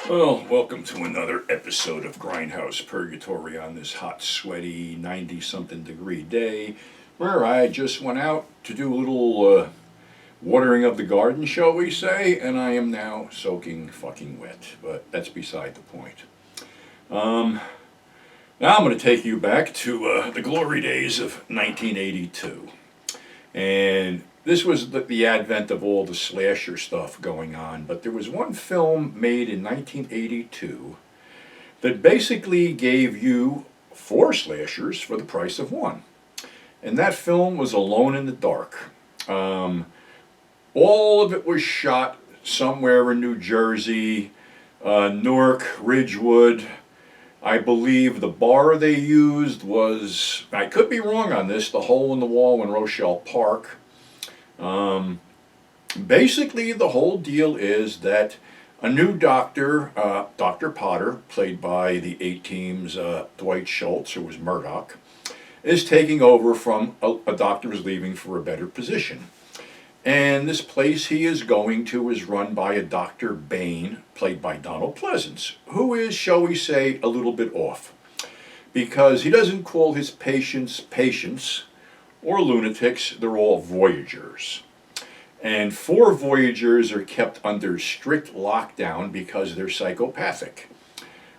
Well, welcome to another episode of Grindhouse Purgatory on this hot, sweaty, 90-something degree day where I just went out to do a little watering of the garden, shall we say, and I am now soaking fucking wet, but that's beside the point. Now I'm going to take you back to the glory days of 1982. And this was the advent of all the slasher stuff going on, but there was one film made in 1982 that basically gave you 4 slashers for the price of 1. And that film was Alone in the Dark. All of it was shot somewhere in New Jersey, Newark, Ridgewood. I believe the bar they used was, I could be wrong on this, the hole in the wall in Rochelle Park. Basically, the whole deal is that a new doctor, Dr. Potter, played by the A-Team's Dwight Schultz, who was Murdoch, is taking over from a doctor who's leaving for a better position. And this place he is going to is run by a Dr. Bain, played by Donald Pleasance, who is, shall we say, a little bit off. Because he doesn't call his patients patients or lunatics, they're all voyagers. And 4 voyagers are kept under strict lockdown because they're psychopathic.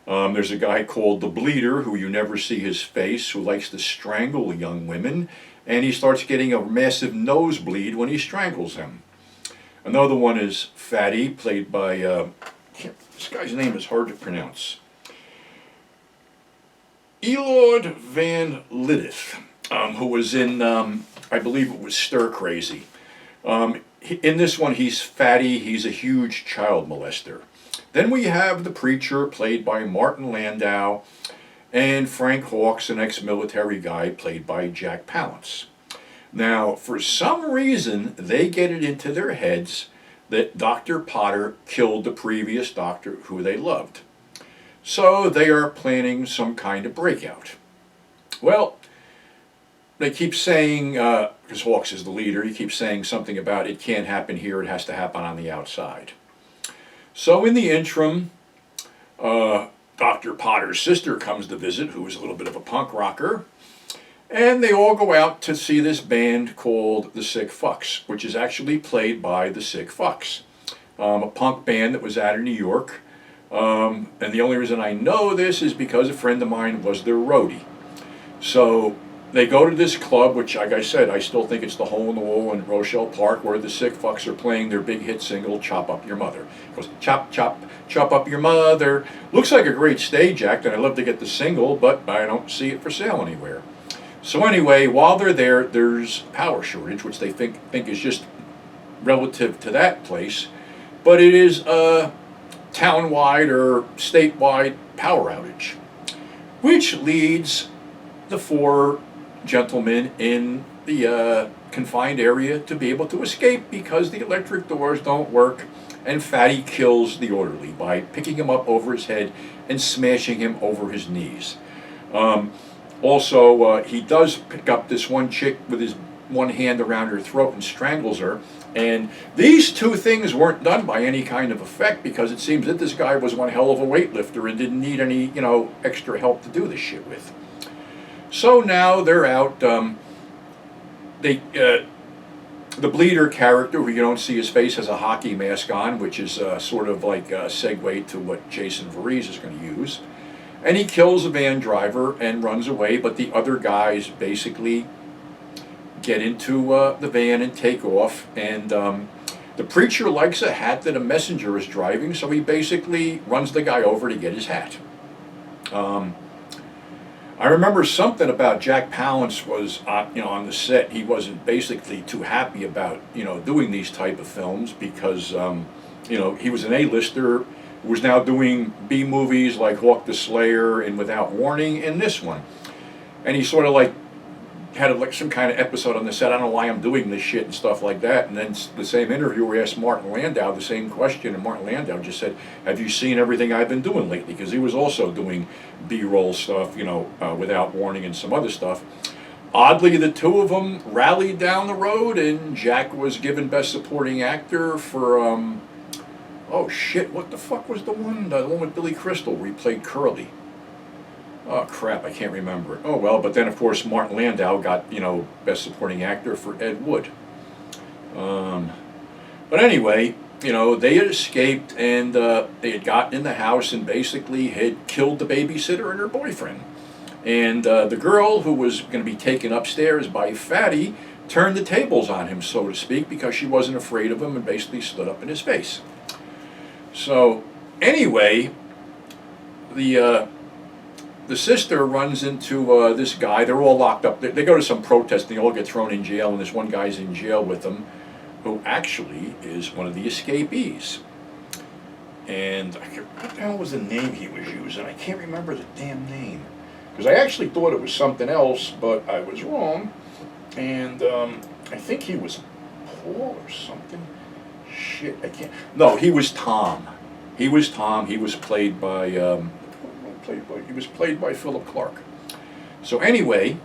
There's a guy called the Bleeder, who you never see his face, who likes to strangle young women, and he starts getting a massive nosebleed when he strangles them. Another one is Fatty, played by, this guy's name is hard to pronounce, Elord Van Lidith, who was in, I believe it was Stir Crazy. In this one, he's fatty, he's a huge child molester. Then we have the preacher, played by Martin Landau, and Frank Hawks, an ex-military guy, played by Jack Palance. Now, for some reason, they get it into their heads that Dr. Potter killed the previous doctor who they loved. So they are planning some kind of breakout. Well, they keep saying, because Hawks is the leader, he keeps saying something about it can't happen here, it has to happen on the outside. So in the interim, Dr. Potter's sister comes to visit, who is a little bit of a punk rocker, and they all go out to see this band called the Sick Fucks, which is actually played by the Sick Fucks, a punk band that was out of New York. And the only reason I know this is because a friend of mine was their roadie. So they go to this club, which, like I said, I still think it's the hole in the wall in Rochelle Park, where the Sick Fucks are playing their big hit single, Chop Up Your Mother. It goes, chop, chop, chop up your mother. Looks like a great stage act, and I'd love to get the single, but I don't see it for sale anywhere. So anyway, while they're there, there's power shortage, which they think is just relative to that place, but it is a town-wide or statewide power outage, which leads the 4 gentlemen in the confined area to be able to escape because the electric doors don't work, and Fatty kills the orderly by picking him up over his head and smashing him over his knees. Also, he does pick up this one chick with his one hand around her throat and strangles her. And these 2 things weren't done by any kind of effect, because it seems that this guy was one hell of a weightlifter and didn't need any, extra help to do this shit with. So now they're out. The Bleeder character, who you don't see his face, has a hockey mask on, which is sort of like a segue to what Jason Voorhees is going to use. And he kills a van driver and runs away, but the other guys basically get into the van and take off. And the preacher likes a hat that a messenger is driving, so he basically runs the guy over to get his hat. I remember something about Jack Palance was, on the set. He wasn't basically too happy about, doing these type of films because, he was an A-lister who was now doing B movies like Hawk the Slayer and Without Warning and this one. And he sort of had some kind of episode on the set, I don't know why I'm doing this shit and stuff like that. And then the same interviewer asked Martin Landau the same question, and Martin Landau just said, have you seen everything I've been doing lately? Because he was also doing B-roll stuff, Without Warning and some other stuff. Oddly, the 2 of them rallied down the road, and Jack was given Best Supporting Actor for Oh shit, what the fuck was the one with Billy Crystal where he played Curly? Oh crap, I can't remember it. Oh well, but then of course Martin Landau got, Best Supporting Actor for Ed Wood. But anyway, they had escaped, and they had gotten in the house and basically had killed the babysitter and her boyfriend. And the girl, who was going to be taken upstairs by Fatty, turned the tables on him, so to speak, because she wasn't afraid of him and basically stood up in his face. So anyway, the sister runs into this guy. They're all locked up. They go to some protest, and they all get thrown in jail, and this one guy's in jail with them, who actually is one of the escapees. And what the hell was the name he was using? I can't remember the damn name. Because I actually thought it was something else, but I was wrong. And I think he was Paul or something. Shit, I can't. No, he was Tom. He was Tom. He was played by Philip Clark. So anyway,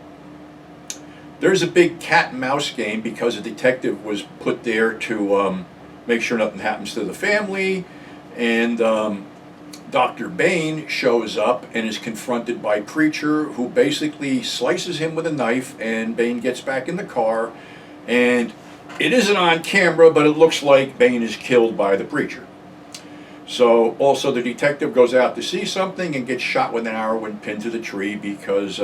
there's a big cat and mouse game because a detective was put there to make sure nothing happens to the family, and Dr. Bain shows up and is confronted by Preacher, who basically slices him with a knife, and Bain gets back in the car, and it isn't on camera, but it looks like Bain is killed by the Preacher. So also the detective goes out to see something and gets shot with an arrow and pinned to the tree because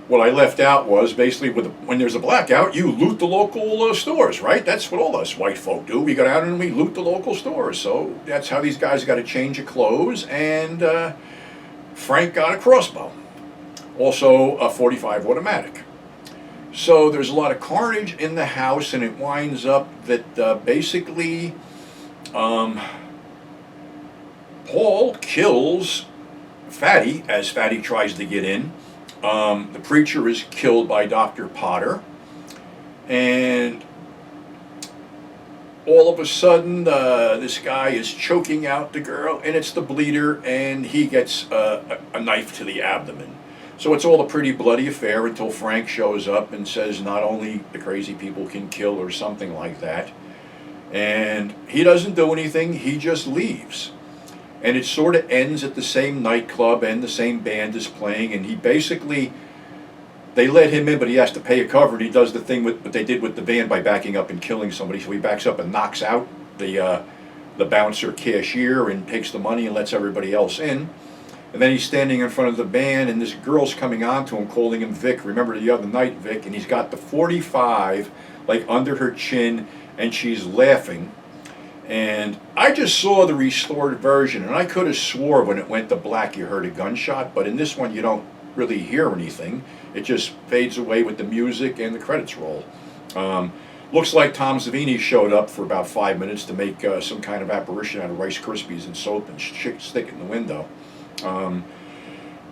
what I left out was basically when there's a blackout, you loot the local stores, right? That's what all us white folk do. We go out and we loot the local stores. So that's how these guys got a change of clothes, and Frank got a crossbow. Also a .45 automatic. So there's a lot of carnage in the house, and it winds up that basically Paul kills Fatty as Fatty tries to get in. The Preacher is killed by Dr. Potter, and all of a sudden this guy is choking out the girl, and it's the bleeder, and he gets a knife to the abdomen. So it's all a pretty bloody affair until Frank shows up and says not only the crazy people can kill or something like that, and he doesn't do anything, he just leaves. And it sort of ends at the same nightclub, and the same band is playing, and he basically, they let him in, but he has to pay a cover, and he does the thing with what they did with the band by backing up and killing somebody. So he backs up and knocks out the bouncer cashier and takes the money and lets everybody else in. And then he's standing in front of the band, and this girl's coming on to him, calling him Vic. Remember the other night, Vic? And he's got the .45 like under her chin, and she's laughing. And I just saw the restored version, and I could have swore when it went to black you heard a gunshot, but in this one you don't really hear anything. It just fades away with the music and the credits roll. Looks like Tom Savini showed up for about 5 minutes to make some kind of apparition out of Rice Krispies and soap and stick it in the window.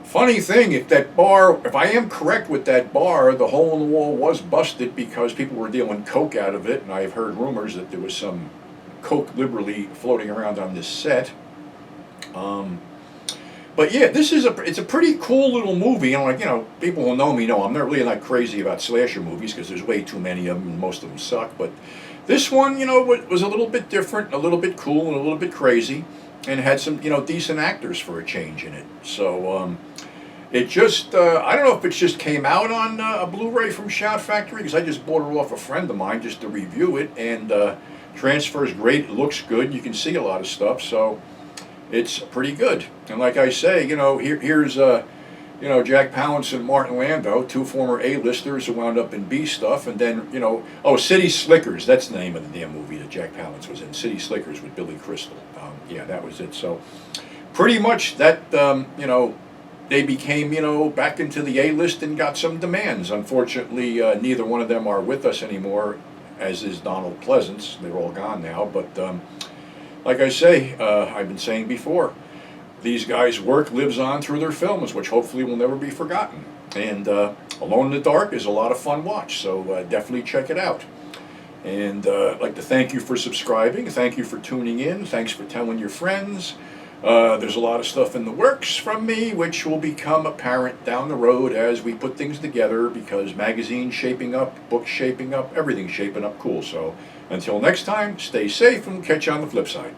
Funny thing, if I am correct with that bar, the hole in the wall was busted because people were dealing coke out of it, and I've heard rumors that there was some coke liberally floating around on this set. But yeah, it's a pretty cool little movie. And people who know me know I'm not really not crazy about slasher movies because there's way too many of them and most of them suck. But this one, was a little bit different, a little bit cool, and a little bit crazy, and had some, decent actors for a change in it. So it just, I don't know if it just came out on a Blu-ray from Shout Factory, because I just bought it off a friend of mine just to review it, and transfer's great, it looks good, you can see a lot of stuff, so it's pretty good. And like I say, here's Jack Palance and Martin Landau, two former A-listers who wound up in B stuff, and then, City Slickers, that's the name of the damn movie that Jack Palance was in, City Slickers with Billy Crystal. Yeah, that was it. So pretty much that, they became, back into the A-list and got some demands. Unfortunately, neither one of them are with us anymore, as is Donald Pleasance. They're all gone now, but like I say, I've been saying before, these guys' work lives on through their films, which hopefully will never be forgotten. And Alone in the Dark is a lot of fun watch, so definitely check it out. And I'd like to thank you for subscribing, thank you for tuning in, thanks for telling your friends. There's a lot of stuff in the works from me, which will become apparent down the road as we put things together, because magazine's shaping up, books shaping up, everything's shaping up cool. So until next time, stay safe, and we'll catch you on the flip side.